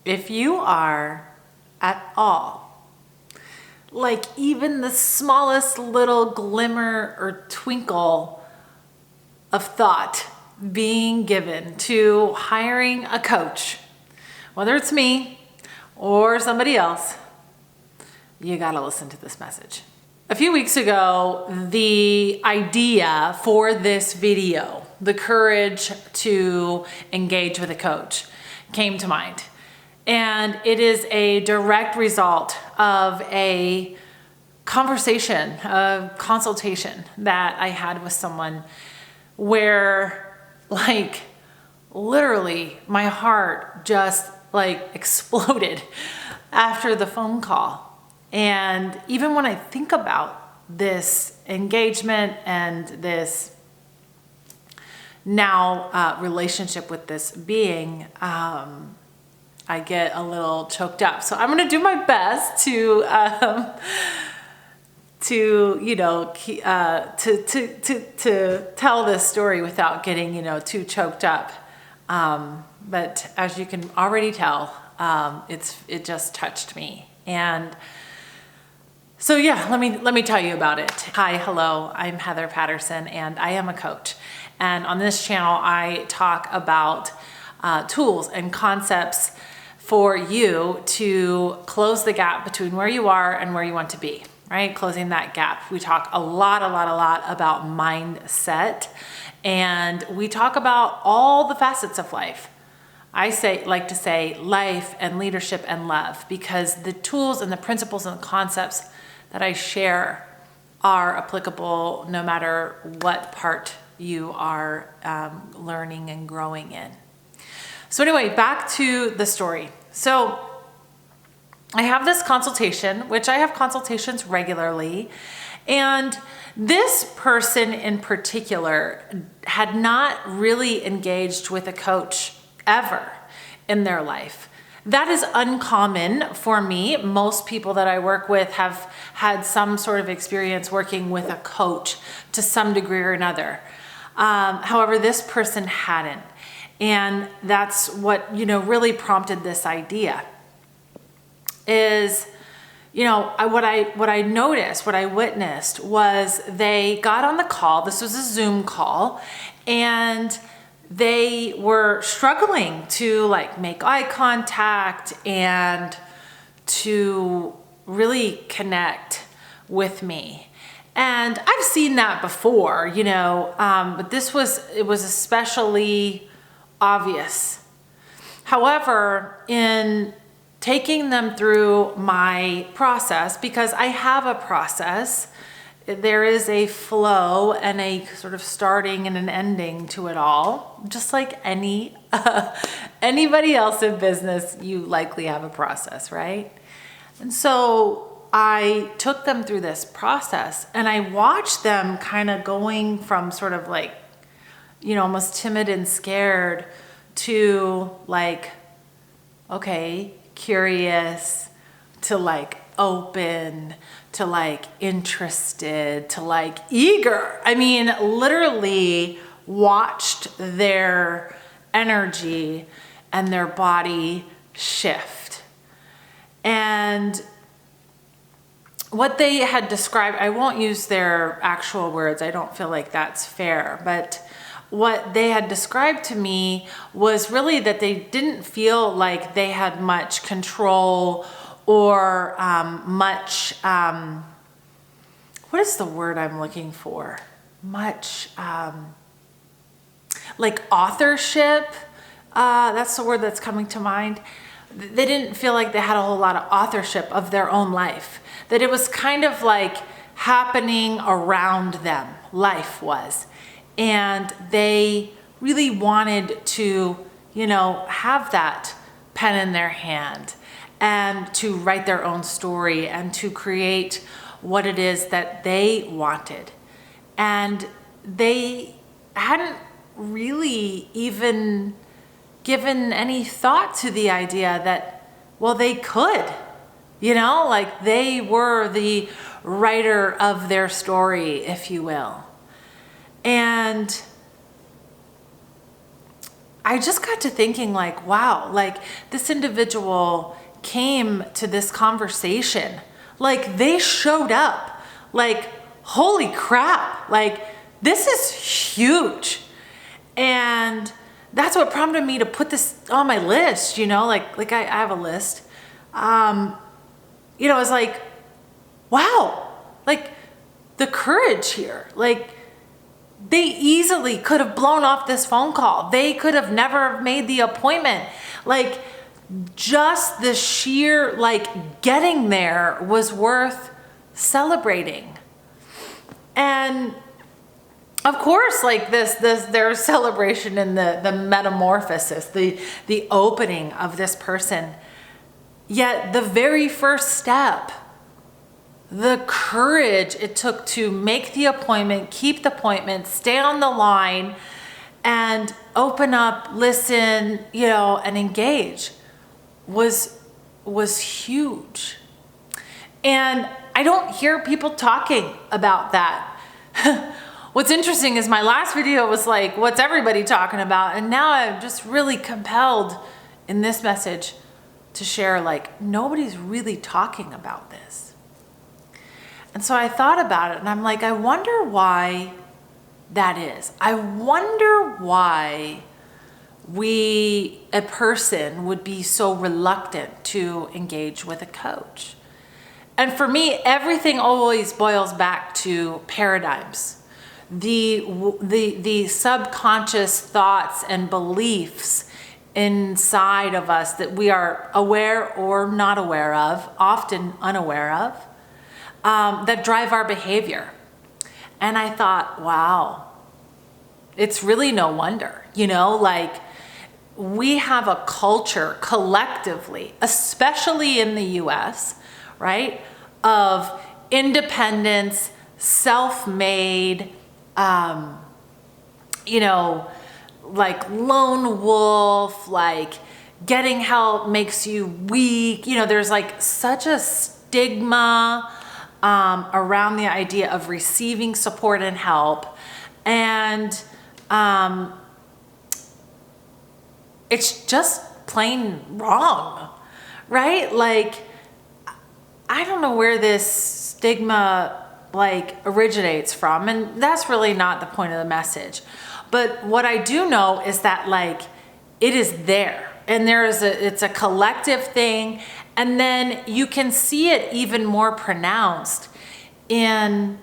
If you are at all, like even the smallest little glimmer or twinkle of thought being given to hiring a coach, whether it's me or somebody else, you gotta listen to this message. A few weeks ago, the idea for this video, the courage to engage with a coach, came to mind. And it is a direct result of a conversation, a consultation that I had with someone where, like, literally my heart just like exploded after the phone call. And even when I think about this engagement and this now relationship with this being, I get a little choked up. So I'm gonna do my best to tell this story without getting too choked up. But as you can already tell, it just touched me. And so yeah, let me tell you about it. Hi, hello, I'm Heather Patterson and I am a coach. And on this channel, I talk about tools and concepts for you to close the gap between where you are and where you want to be, right? Closing that gap. We talk a lot about mindset, and we talk about all the facets of life. I like to say life and leadership and love, because the tools and the principles and the concepts that I share are applicable no matter what part you are learning and growing in. So anyway, back to the story. So I have this consultation, which I have consultations regularly, and this person in particular had not really engaged with a coach ever in their life. That is uncommon for me. Most people that I work with have had some sort of experience working with a coach to some degree or another. However, this person hadn't. And that's what, really prompted this idea is, what I noticed, what I witnessed was they got on the call. This was a Zoom call, and they were struggling to make eye contact and to really connect with me. And I've seen that before, but it was especially obvious. However, in taking them through my process, because I have a process, there is a flow and a sort of starting and an ending to it all. Just like anybody else in business, you likely have a process, right? And so I took them through this process, and I watched them kind of going from sort of almost timid and scared to okay, curious, to open, to interested, to eager. I mean, literally watched their energy and their body shift. And what they had described, I won't use their actual words, I don't feel like that's fair, but what they had described to me was really that they didn't feel like they had much control or much, what is the word I'm looking for? Much, authorship. That's the word that's coming to mind. They didn't feel like they had a whole lot of authorship of their own life. That it was kind of happening around them, life was. And they really wanted to, have that pen in their hand and to write their own story and to create what it is that they wanted. And they hadn't really even given any thought to the idea that, they could, they were the writer of their story, if you will. And I just got to thinking like, wow, like this individual came to this conversation, like they showed up, like, holy crap, like this is huge. And that's what prompted me to put this on my list, you know, like I have a list. You know, it's like, wow, like the courage here, like they easily could have blown off this phone call. They could have never made the appointment. Like just the sheer, like getting there was worth celebrating. And of course, like there's celebration in the metamorphosis, the opening of this person. Yet the very first step, the courage it took to make the appointment, keep the appointment, stay on the line, and open up, listen, you know, and engage was huge. And I don't hear people talking about that. What's interesting is my last video was like, what's everybody talking about? And now I'm just really compelled in this message to share, like, nobody's really talking about this. And so I thought about it and I'm like, I wonder why that is. I wonder why a person would be so reluctant to engage with a coach. And for me, everything always boils back to paradigms. The subconscious thoughts and beliefs inside of us that we are aware or not aware of, often unaware of, that drive our behavior. And I thought, wow, it's really no wonder, you know, like we have a culture collectively, especially in the US, right, of independence, self-made, you know, like lone wolf, like getting help makes you weak. You know, there's like such a stigma around the idea of receiving support and help. And it's just plain wrong, right? Like, I don't know where this stigma like originates from, and that's really not the point of the message. But what I do know is that like it is there, and it's a collective thing, and then you can see it even more pronounced in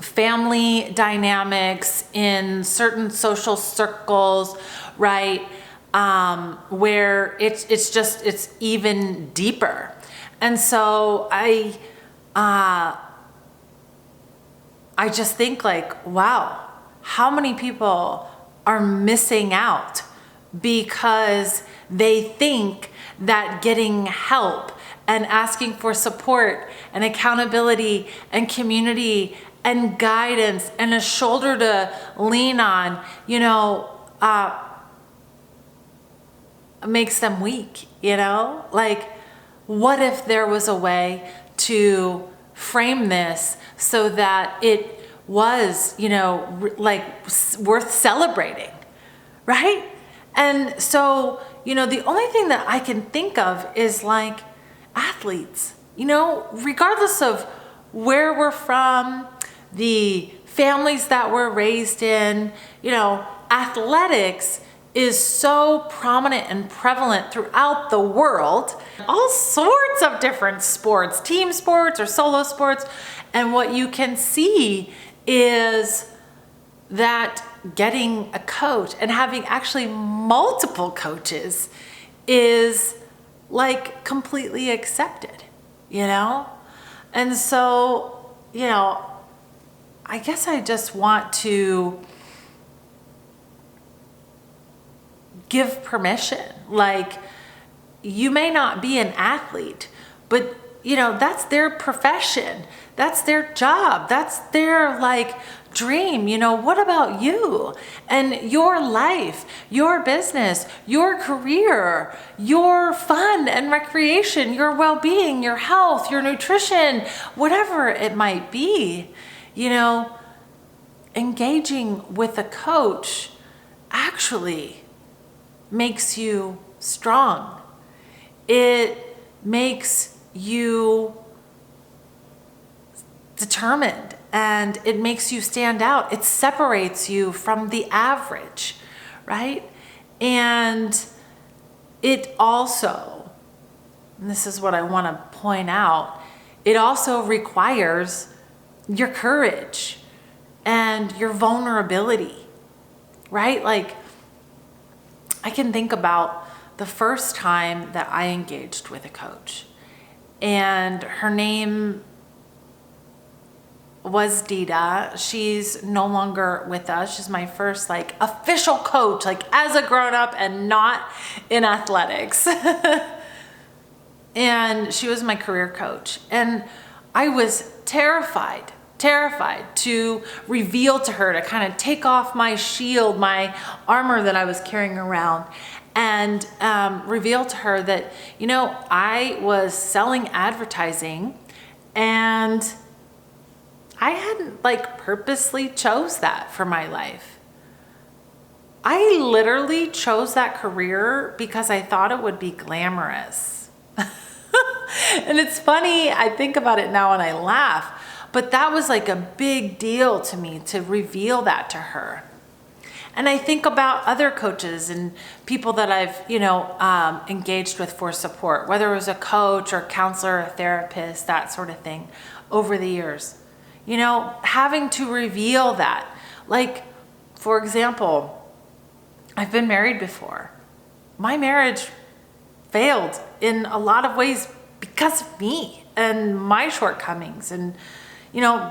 family dynamics, in certain social circles, right? Where it's even deeper. And so I just think like, wow, how many people are missing out because they think that getting help and asking for support and accountability and community and guidance and a shoulder to lean on, you know, makes them weak, you know? Like, what if there was a way to frame this so that it was, you know, like worth celebrating, right? And so, you know, the only thing that I can think of is like athletes, you know, regardless of where we're from, the families that we're raised in, you know, athletics is so prominent and prevalent throughout the world. All sorts of different sports, team sports or solo sports. And what you can see is that getting a coach and having actually multiple coaches is like completely accepted, you know? And so, you know, I guess I just want to give permission. Like, you may not be an athlete, but you know, that's their profession. That's their job. That's their like dream. You know, what about you and your life, your business, your career, your fun and recreation, your well-being, your health, your nutrition, whatever it might be, you know, engaging with a coach actually makes you strong. It makes you determined, and it makes you stand out. It separates you from the average, right? And it also, and this is what I want to point out, it also requires your courage and your vulnerability, right? Like, I can think about the first time that I engaged with a coach, and her name was Dita. She's no longer with us. She's my first like official coach, like as a grown-up and not in athletics. And she was my career coach. And I was terrified to reveal to her, to kind of take off my shield, my armor that I was carrying around, and reveal to her that, you know, I was selling advertising, and I hadn't like purposely chose that for my life. I literally chose that career because I thought it would be glamorous. And it's funny, I think about it now and I laugh, but that was like a big deal to me to reveal that to her. And I think about other coaches and people that I've, engaged with for support, whether it was a coach or counselor, a therapist, that sort of thing over the years. You know, having to reveal that. Like, for example, I've been married before. My marriage failed in a lot of ways because of me and my shortcomings. And,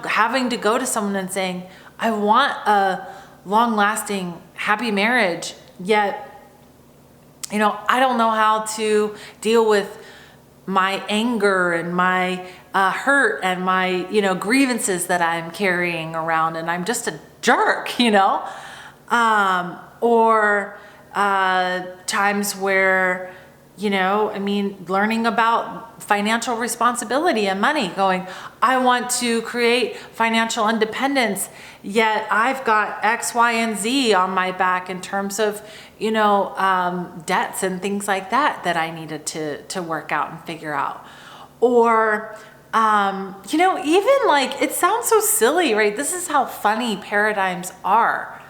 having to go to someone and saying, I want a long-lasting, happy marriage, yet, I don't know how to deal with my anger and my hurt and my, grievances that I'm carrying around, and I'm just a jerk, or times where, learning about financial responsibility and money, going, I want to create financial independence, yet I've got X, Y, and Z on my back in terms of, debts and things like that I needed to work out and figure out. Or, even like, it sounds so silly, right? This is how funny paradigms are,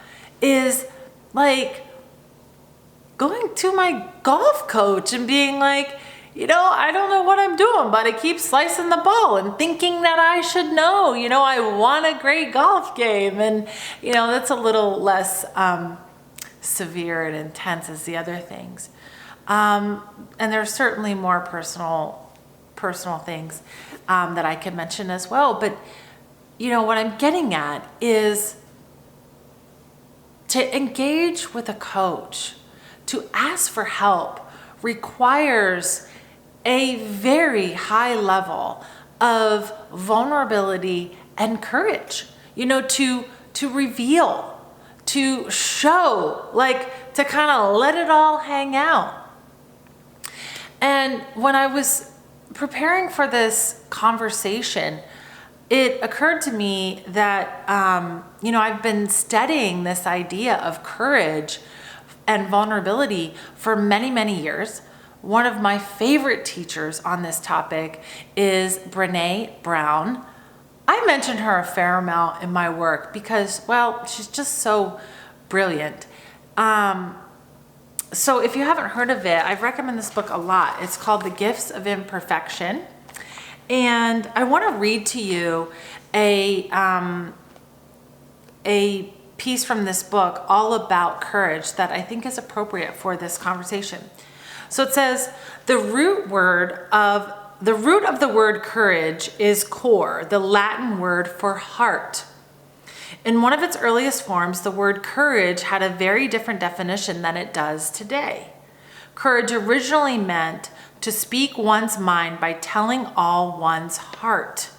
is like going to my golf coach and being like, I don't know what I'm doing, but I keep slicing the ball and thinking that I should know, I won a great golf game. And, that's a little less severe and intense as the other things. And there's certainly more personal things that I can mention as well. But, what I'm getting at is to engage with a coach, to ask for help, requires a very high level of vulnerability and courage, to reveal, to show, like to kind of let it all hang out. And when I was preparing for this conversation, it occurred to me that, I've been studying this idea of courage and vulnerability for many, many years. One of my favorite teachers on this topic is Brene Brown. I mention her a fair amount in my work because, well, she's just so brilliant. So if you haven't heard of it, I recommend this book a lot. It's called The Gifts of Imperfection. And I want to read to you a piece from this book all about courage that I think is appropriate for this conversation. So it says, the root of the word courage is cor, the Latin word for heart. In one of its earliest forms, the word courage had a very different definition than it does today. Courage originally meant to speak one's mind by telling all one's heart.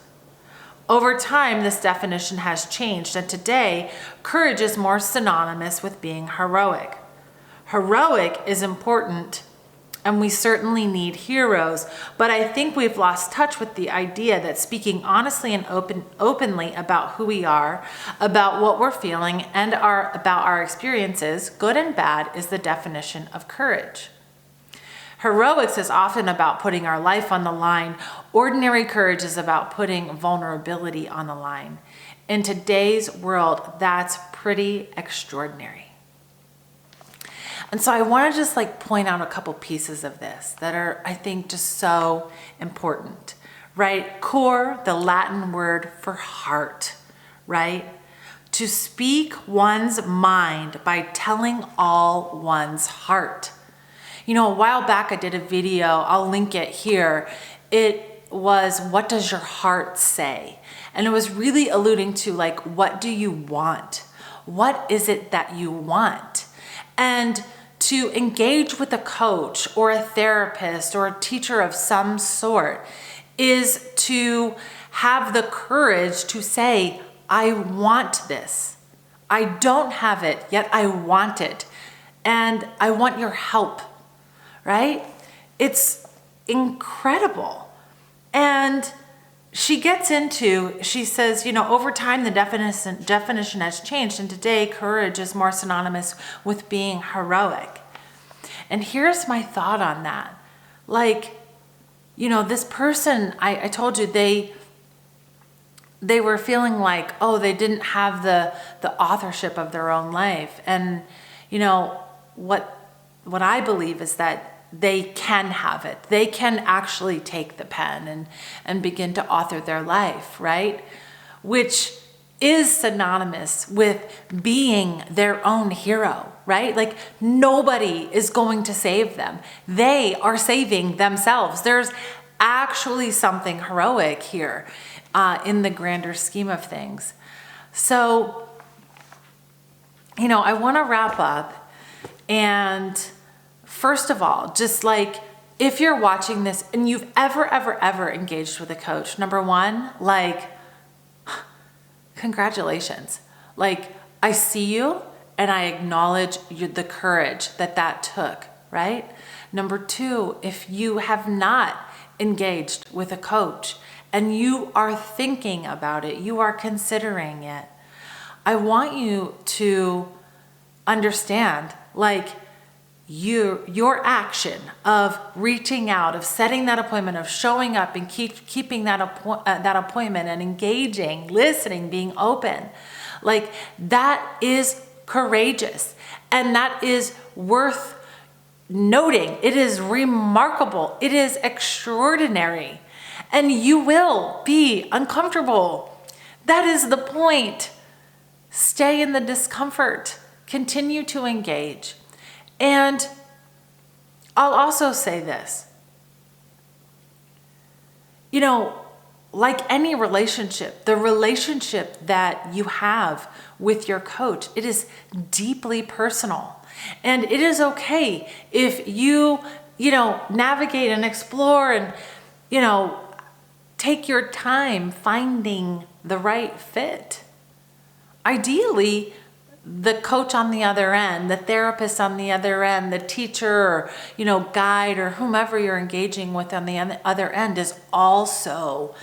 Over time, this definition has changed, and today, courage is more synonymous with being heroic. Heroic is important and we certainly need heroes, but I think we've lost touch with the idea that speaking honestly and openly about who we are, about what we're feeling, and about our experiences, good and bad, is the definition of courage. Heroics is often about putting our life on the line. Ordinary courage is about putting vulnerability on the line. In today's world, that's pretty extraordinary. And so I want to just point out a couple pieces of this that are, I think, just so important, right? Core, the Latin word for heart, right? To speak one's mind by telling all one's heart. A while back I did a video, I'll link it here. It was, what does your heart say? And it was really alluding to what do you want? What is it that you want? And to engage with a coach or a therapist or a teacher of some sort is to have the courage to say, I want this. I don't have it, yet I want it. And I want your help, right? It's incredible. And she says, over time, the definition has changed. And today, courage is more synonymous with being heroic. And here's my thought on that. This person, I told you, they were feeling they didn't have the authorship of their own life. And, what I believe is that they can have it. They can actually take the pen and begin to author their life, right? Which is synonymous with being their own hero, right? Nobody is going to save them. They are saving themselves. There's actually something heroic here in the grander scheme of things. So, I want to wrap up. And first of all, just if you're watching this and you've ever engaged with a coach, number one, congratulations. I see you and I acknowledge the courage that took, right? Number two, if you have not engaged with a coach and you are thinking about it, you are considering it, I want you to understand, your action of reaching out, of setting that appointment, of showing up and keeping that appointment and engaging, listening, being open, that is courageous, and that is worth noting. It is remarkable. It is extraordinary, and you will be uncomfortable. That is the point. Stay in the discomfort. Continue to engage. And I'll also say this, like any relationship, the relationship that you have with your coach, it is deeply personal. And it is okay if you navigate and explore and, take your time finding the right fit. Ideally, the coach on the other end, the therapist on the other end, the teacher or, guide or whomever you're engaging with on the other end is also,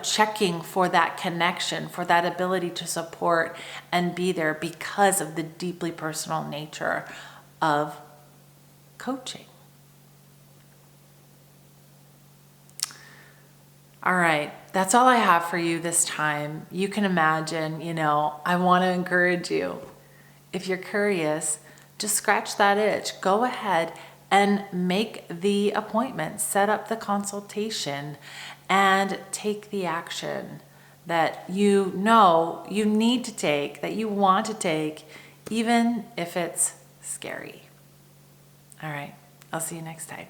checking for that connection, for that ability to support and be there because of the deeply personal nature of coaching. All right. That's all I have for you this time. You can imagine, I want to encourage you. If you're curious, just scratch that itch. Go ahead and make the appointment, set up the consultation, and take the action that you need to take, that you want to take, even if it's scary. All right. I'll see you next time.